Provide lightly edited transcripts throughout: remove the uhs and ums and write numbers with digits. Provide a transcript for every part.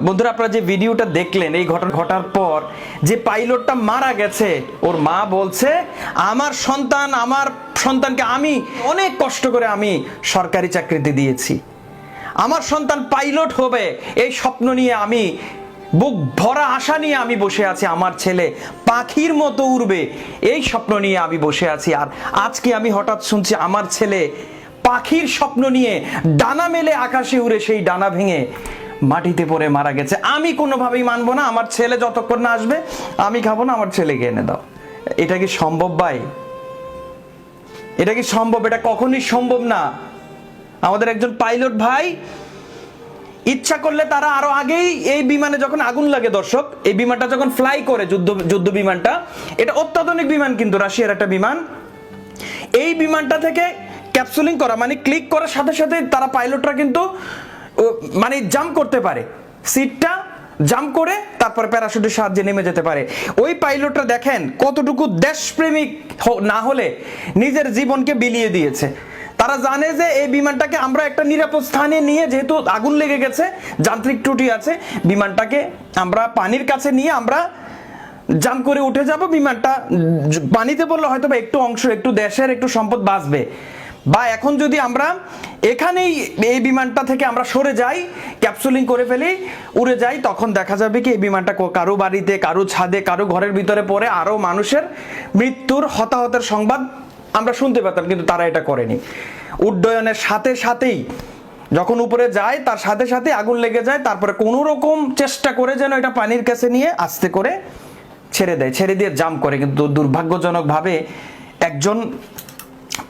বন্ধুরা, আপনারা যে ভিডিওটা দেখলেন, এই ঘটনা ঘটার পর যে পাইলটটা মারা গেছে, ওর মা বলছে আমার সন্তানকে আমি অনেক কষ্ট করে আমি সরকারি চাকরিতে দিয়েছি, আমার সন্তান পাইলট হবে এই স্বপ্ন নিয়ে আমি বুক ভরা আশা নিয়ে আমি বসে আছি, আমার ছেলে পাখির মতো উড়বে এই স্বপ্ন নিয়ে আমি বসে আছি। আর আজকে আমি হঠাৎ শুনছি আমার ছেলে পাখির স্বপ্ন নিয়ে ডানা মেলে আকাশে উড়ে সেই ডানা ভেঙে মাটিতে পড়ে মারা গেছে। আমি কোনোভাবেই মানবো না, আমার ছেলে যতক্ষণ না আসবে আমি খাবো না, আমার ছেলেকে এনে দাও। এটা কি সম্ভব ভাই? এটা কি সম্ভব? এটা কখনোই সম্ভব না। আমাদের একজন পাইলট ভাই ইচ্ছা করলে তারা আরো আগেই এই বিমানে যখন আগুন লাগে, দর্শক, এই বিমানটা যখন ফ্লাই করে যুদ্ধ বিমানটা, এটা অত্যাধুনিক বিমান, কিন্তু রাশিয়ার একটা বিমান, এই বিমানটা থেকে ক্যাপসুলিং করা মানে ক্লিক করার সাথে সাথে তারা পাইলটরা কিন্তু মানে জাম্প করতে পারে, সিটটা জাম্প করে তারপরে প্যারাশুটের সাহায্যে নেমে যেতে পারে। ওই পাইলটরা দেখেন কতটুকু দেশপ্রেমিক না হলে নিজের জীবনকে বিলিয়ে দিয়েছে। তারা জানে যে এই বিমানটাকে আমরা একটা নিরাপদ স্থানে নিয়ে, যেহেতু আগুন লেগে গেছে, যান্ত্রিক ত্রুটি আছে, বিমানটাকে আমরা পানির কাছে নিয়ে আমরা জাম্প করে উঠে যাব। বিমানটা পানিতে পড়লে হয়তো বা একটু অংশ, একটু দেশের একটু সম্পদ বাঁচবে, বা এখন যদি আমরা এখানেই এই বিমানটা থেকে আমরা সরে যাই, ক্যাপসুলিং করে ফেলি, উড়ে যাই, তখন দেখা যাবে কি এই বিমানটা কারো বাড়িতে, কারো ছাদে, কারো ঘরের ভিতরে পড়ে আরো মানুষের মৃত্যুর, হতাহতের সংবাদ আমরা শুনতে পেতাম। কিন্তু তারা এটা করেনি। উড্ডয়নের সাথে সাথেই যখন উপরে যায় তার সাথে সাথে আগুন লেগে যায়, তারপরে কোনো রকম চেষ্টা করে যেন এটা পানির কাছে নিয়ে আস্তে করে ছেড়ে দেয়, ছেড়ে দিয়ে জাম্প করে। কিন্তু দুর্ভাগ্যজনকভাবে একজন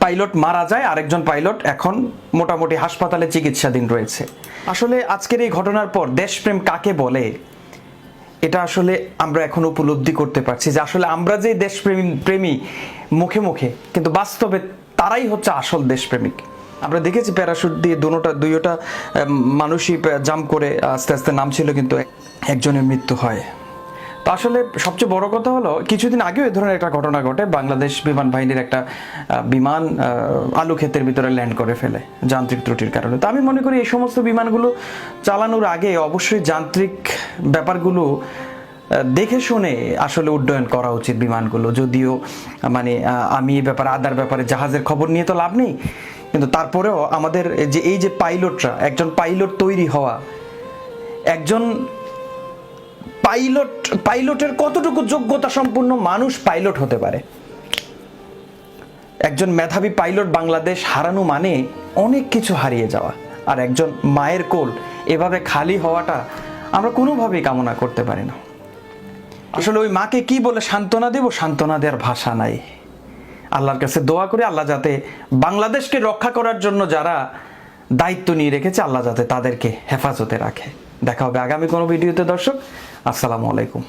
পাইলট মারা যায়, আরেকজন পাইলট এখন মোটামুটি হাসপাতালে চিকিৎসাধীন রয়েছে। আসলে আজকের এই ঘটনার পর দেশপ্রেম কাকে বলে এটা আসলে আমরা এখন উপলব্ধি করতে পারছি, যে আসলে আমরা যে দেশপ্রেমী মুখে মুখে, কিন্তু বাস্তবে তারাই হচ্ছে আসল দেশপ্রেমিক। আমরা দেখেছি প্যারাশুট দিয়ে দুইটা মানুষই জাম্প করে আস্তে আস্তে নামছিল, কিন্তু একজনের মৃত্যু হয়। তো আসলে সবচেয়ে বড় কথা হলো, কিছুদিন আগেও এই ধরনের একটা ঘটনা ঘটে, বাংলাদেশ বিমান বাহিনীর একটা বিমান আলু ক্ষেতের ভিতরে ল্যান্ড করে ফেলে যান্ত্রিক ত্রুটির কারণে। তো আমি মনে করি এই সমস্ত বিমানগুলো চালানোর আগে অবশ্যই যান্ত্রিক ব্যাপারগুলো দেখে শুনে আসলে উড্ডয়ন করা উচিত বিমানগুলো। যদিও মানে আমি এই ব্যাপারে আদার ব্যাপারে জাহাজের খবর নিয়ে তো লাভ নেই, কিন্তু তারপরেও আমাদের যে এই যে পাইলটরা, একজন পাইলট তৈরি হওয়া, একজন পাইলটের কতটুকু যোগ্যতা সম্পন্ন মানুষ পাইলট হতে পারে। একজন মেধাবী পাইলট বাংলাদেশ হারানো মানে অনেক কিছু হারিয়ে যাওয়া। আর একজন মায়ের কোল এভাবে খালি হওয়াটা আমরা কোনোভাবেই কামনা করতে পারি না। আসলে ওই মাকে কি বলে সান্ত্বনা দেব, সান্ত্বনা দেওয়ার ভাষা নাই। আল্লাহর কাছে দোয়া করে আল্লাহ যাতে বাংলাদেশকে রক্ষা করার জন্য যারা দায়িত্ব নিয়ে রেখেছে, আল্লাহ যাতে তাদেরকে হেফাজতে রাখে। দেখা হবে আগামী কোনো ভিডিওতে। দর্শক, আসসালামু আলাইকুম।